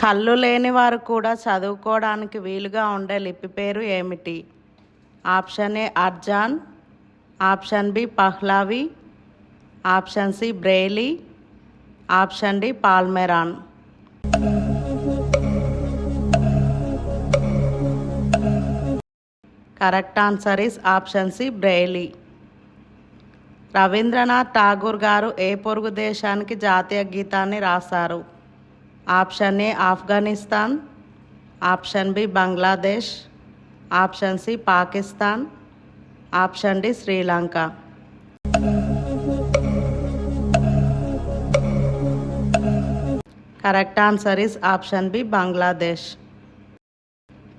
కళ్ళు లేని వారు కూడా చదువుకోవడానికి వీలుగా ఉండే లిపి పేరు ఏమిటి? ఆప్షన్ ఏ అర్జాన్, option B Pahlavi, option C Braille, option D పాల్మెరాన్. Correct answer is option C Braille. Rabindranath Tagore గారు ఏ పొరుగు దేశానికి జాతీయ గీతాన్ని రాశారు? Option A Afghanistan, option B Bangladesh, option C Pakistan, option D Sri Lanka. Correct answer is option B Bangladesh.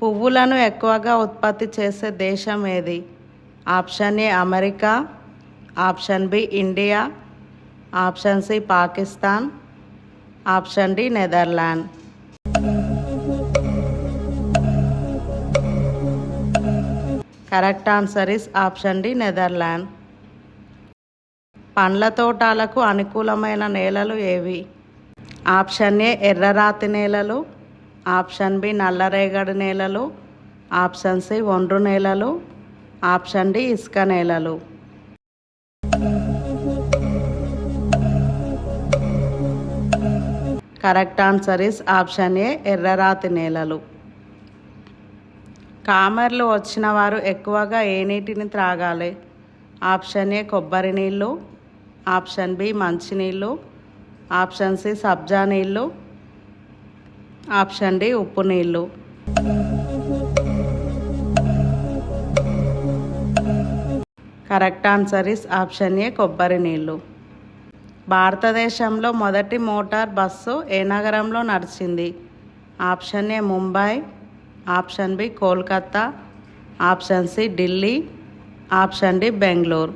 పువ్వులను ఎక్కువగా ఉత్పత్తి చేసే దేశం ఏది? Option A America, option B India, option C Pakistan, option D Netherland. Correct answer is option D Netherland. పండ్ల తోటలకు అనుకూలమైన నేలలు ఏవి? ఆప్షన్ ఏ ఎర్రరాతి నేలలు, ఆప్షన్ బి నల్లరేగడి నేలలు, ఆప్షన్ సి ఒండ్రు నేలలు, ఆప్షన్ డి ఇసుక నేలలు. Correct answer is option A ఎర్రరాతి నేలలు. కామెర్లు వచ్చిన వారు ఎక్కువగా ఏ నీటిని త్రాగాలి? ఆప్షన్ ఏ కొబ్బరి నీళ్ళు, ఆప్షన్ బి మంచినీళ్ళు, ఆప్షన్ సి సబ్జా నీళ్ళు, ఆప్షన్ డి ఉప్పు నీళ్ళు. Correct answer is option A కొబ్బరి నీళ్ళు. భారతదేశంలో మొదటి మోటార్ బస్సు ఏ నగరంలో నడిచింది? Option A Mumbai, option B Kolkata, option C Delhi, option D Bengaluru.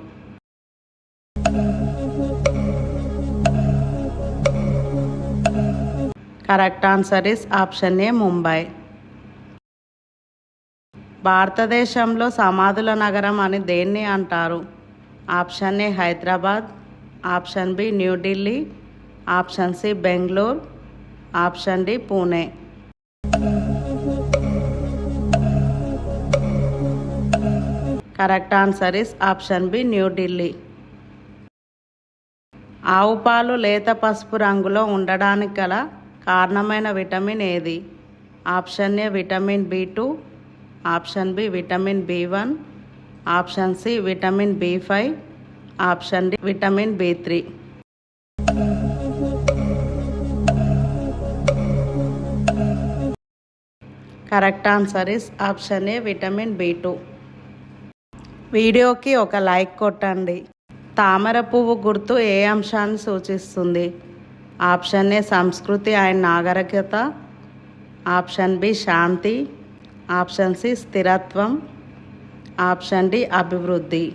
Correct answer is option A Mumbai. భారతదేశంలో సమాధుల నగరం అని దేన్ని అంటారు? Option A Hyderabad, option B New Delhi, option C Bengaluru, option D Pune. Correct answer is option B New Delhi. ఆవు పాలు లేత పసుపు రంగులో ఉండడానికి గల కారణమైన విటమిన్ ఏది? Option A vitamin B2, option B vitamin B1, option C vitamin B5, option D vitamin B3. Correct answer is option A vitamin B2. వీడియోకి ఒక లైక్ కొట్టండి. తామర పువ్వు గుర్తు ఏ అంశాన్ని సూచిస్తుంది? ఆప్షన్ ఏ సంస్కృతి అండ్ నాగరికత, ఆప్షన్ బి శాంతి, ఆప్షన్ సి స్థిరత్వం, ఆప్షన్ డి అభివృద్ధి.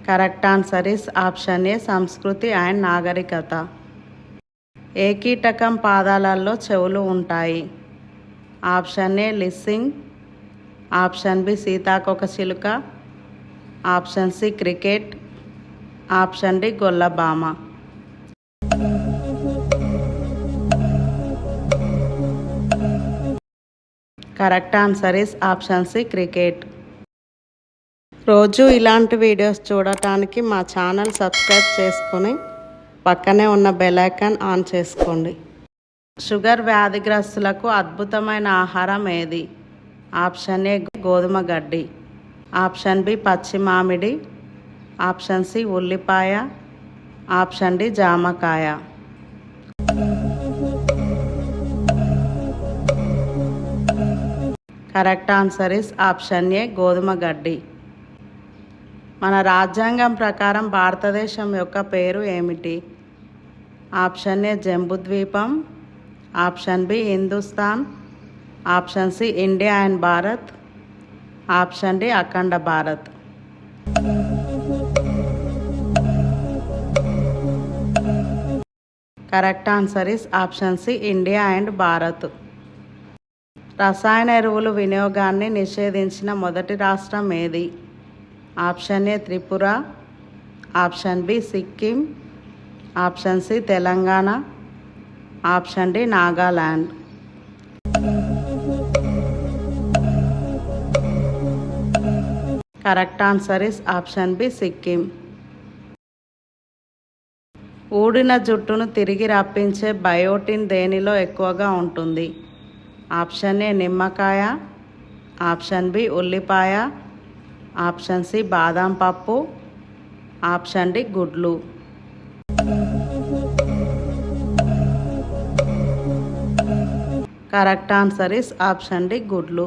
Correct answer is option A సంస్కృతి అండ్ నాగరికత. ఏ కీటకం పాదాలలో చెవులు ఉంటాయి? ఆప్షన్ ఏ లిస్సింగ్, ఆప్షన్ బి సీతాకోకచిలుక, option C cricket, option D గొల్లభామ. Correct answer is option C cricket. రోజు ఇలాంటి వీడియోస్ చూడటానికి మా ఛానల్ సబ్స్క్రైబ్ చేసుకొని పక్కనే ఉన్న బెల్ ఐకాన్ ఆన్ చేసుకోండి. షుగర్ వ్యాధిగ్రస్తులకు అద్భుతమైన ఆహారం ఏది? ఆప్షన్ ఏ గోధుమ గడ్డి, ఆప్షన్ బి పచ్చి మామిడి, ఆప్షన్ సి ఉల్లిపాయ, ఆప్షన్ డి జామకాయ. Correct answer is option A గోధుమ గడ్డి. మన రాజ్యాంగం ప్రకారం భారతదేశం యొక్క పేరు ఏమిటి? Option A Jambudvipam, option B Hindustan, option C India and Bharat, option D Akhand Bharat. Correct answer is option C India and Bharat. రసాయన ఎరువులు వినియోగాన్ని నిషేధించిన మొదటి రాష్ట్రం ఏది? Option A Tripura, option B Sikkim, option C Telangana, option D Nagaland. Correct answer is option B Sikkim. ఊడిన జుట్టును తిరిగి రప్పించే బయోటిన్ దేనిలో ఎక్కువగా ఉంటుంది? ఆప్షన్ ఏ నిమ్మకాయ, ఆప్షన్ బి ఉల్లిపాయ, ఆప్షన్ సి బాదం పప్పు, ఆప్షన్ డి గుడ్లు. Correct answer is option D గుడ్లు.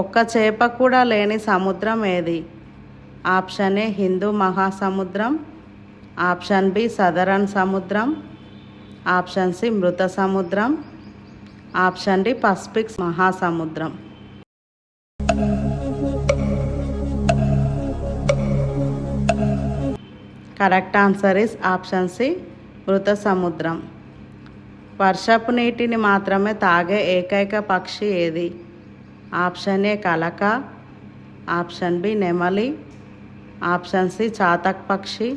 ఒక్క చేప కూడా లేని సముద్రం ఏది? ఆప్షన్ ఏ హిందూ మహాసముద్రం, ఆప్షన్ బి సదరన్ సముద్రం, ఆప్షన్ సి మృత సముద్రం, ఆప్షన్ డి పసిఫిక్ మహాసముద్రం. Correct answer is option C మృత సముద్రం. వర్షపు నీటిని మాత్రమే తాగే ఏకైక పక్షి ఏది? ఆప్షన్ ఏ కలక, ఆప్షన్ బి నెమలి, ఆప్షన్ సి చాతక్ పక్షి,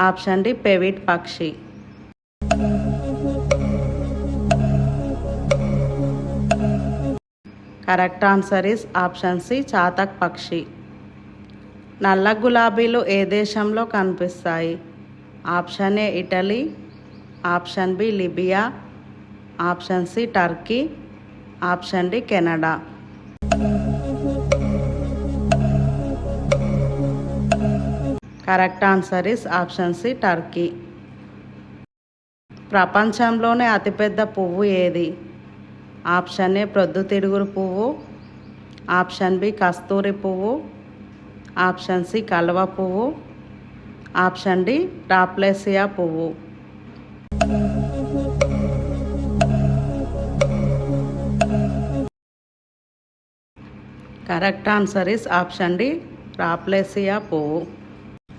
ఆప్షన్ డి పెవిట్ పక్షి. Correct answer is option C చాతక్ పక్షి. నల్ల గులాబీలు ఏ దేశంలో కనిపిస్తాయి? Option A Italy, option B Libya, option C Turkey, option D Canada. Correct answer is option C Turkey. ప్రపంచంలోనే అతిపెద్ద పువ్వు ఏది? ఆప్షన్ ఏ ప్రొద్దుతిరుగుడు పువ్వు, ఆప్షన్ బి కస్తూరి పువ్వు, ఆప్షన్ సి కలువ పువ్వు, ఆప్షన్ డి రాప్లేసియా పువ్వు. Correct answer is option D rafflesia పువ్వు.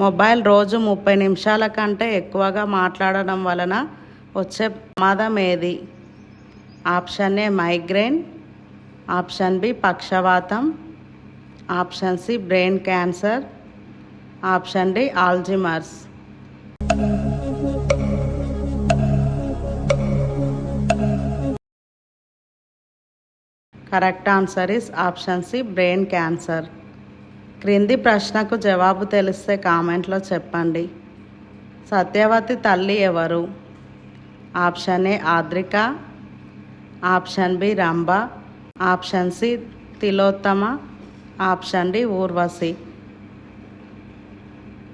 మొబైల్ రోజు 30 నిమిషాల కంటే ఎక్కువగా మాట్లాడడం వలన వచ్చే ప్రమాదం ఏది? Option A migraine, option B పక్షవాతం, option C brain cancer, option D Alzheimer's. Correct answer is option C brain cancer. క్రింది ప్రశ్నకు జవాబు తెలిస్తే కామెంట్లో చెప్పండి. సత్యవతి తల్లి ఎవరు? Option A Adrika, option B Rambha, option C Tilottama, option D Urvashi.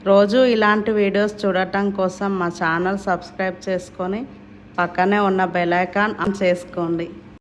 రోజు ఇలాంటి వీడియోస్ చూడటం కోసం మా ఛానల్ సబ్స్క్రైబ్ చేసుకొని పక్కనే ఉన్న బెల్ ఐకాన్ ఆన్ చేసుకోండి.